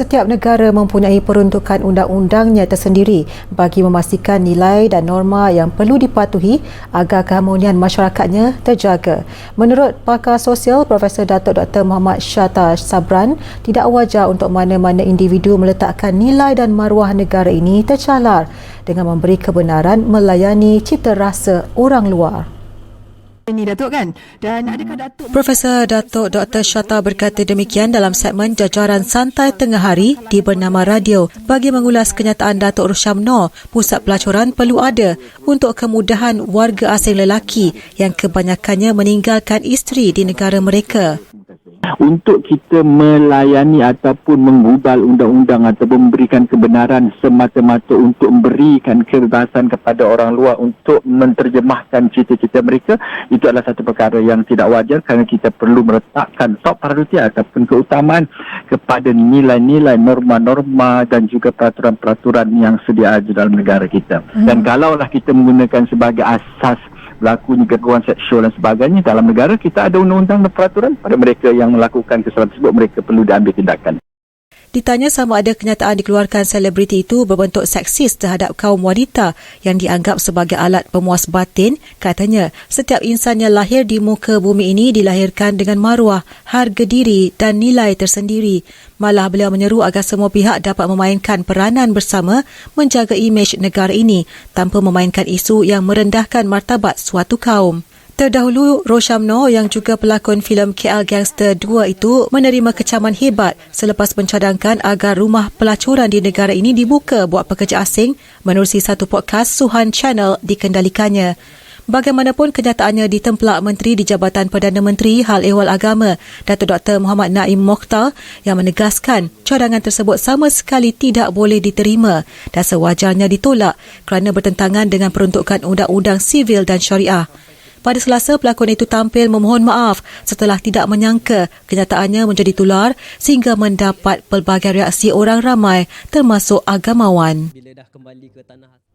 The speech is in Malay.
Setiap negara mempunyai peruntukan undang-undangnya tersendiri bagi memastikan nilai dan norma yang perlu dipatuhi agar keharmonian masyarakatnya terjaga. Menurut pakar sosial Profesor Datuk Dr. Muhammad Shatta Sabran, tidak wajar untuk mana-mana individu meletakkan nilai dan maruah negara ini tercalar dengan memberi kebenaran melayani cita rasa orang luar. Ini Datuk kan? Dan adakah Datuk... Profesor Datuk Dr. Shatta berkata demikian dalam segmen Jajaran Santai Tengah Hari di Bernama Radio bagi mengulas kenyataan Datuk Rosyamno, pusat pelacuran perlu ada untuk kemudahan warga asing lelaki yang kebanyakannya meninggalkan isteri di negara mereka. Untuk kita melayani ataupun mengubal undang-undang atau memberikan kebenaran semata-mata untuk memberikan kebebasan kepada orang luar untuk menterjemahkan cita-cita mereka, itu adalah satu perkara yang tidak wajar kerana kita perlu meletakkan top priority ataupun keutamaan kepada nilai-nilai, norma-norma dan juga peraturan-peraturan yang sedia di dalam negara kita. Dan kalaulah kita menggunakan sebagai asas berlakunya gangguan seksual dan sebagainya dalam negara, kita ada undang-undang dan peraturan pada mereka yang melakukan kesalahan tersebut, mereka perlu diambil tindakan. Ditanya sama ada kenyataan dikeluarkan selebriti itu berbentuk seksis terhadap kaum wanita yang dianggap sebagai alat pemuas batin, katanya setiap insan yang lahir di muka bumi ini dilahirkan dengan maruah, harga diri dan nilai tersendiri. Malah beliau menyeru agar semua pihak dapat memainkan peranan bersama menjaga imej negara ini tanpa memainkan isu yang merendahkan martabat suatu kaum. Terdahulu, Rosyamno yang juga pelakon filem KL Gangster 2 itu menerima kecaman hebat selepas mencadangkan agar rumah pelacuran di negara ini dibuka buat pekerja asing menerusi satu podcast Suhan Channel dikendalikannya. Bagaimanapun kenyataannya ditemplak Menteri di Jabatan Perdana Menteri Hal Ehwal Agama, Datuk Dr. Muhammad Naim Mokhtar yang menegaskan cadangan tersebut sama sekali tidak boleh diterima dan sewajarnya ditolak kerana bertentangan dengan peruntukan undang-undang sivil dan syariah. Pada Selasa, pelakon itu tampil memohon maaf setelah tidak menyangka kenyataannya menjadi tular sehingga mendapat pelbagai reaksi orang ramai termasuk agamawan. Bila dah kembali ke tanah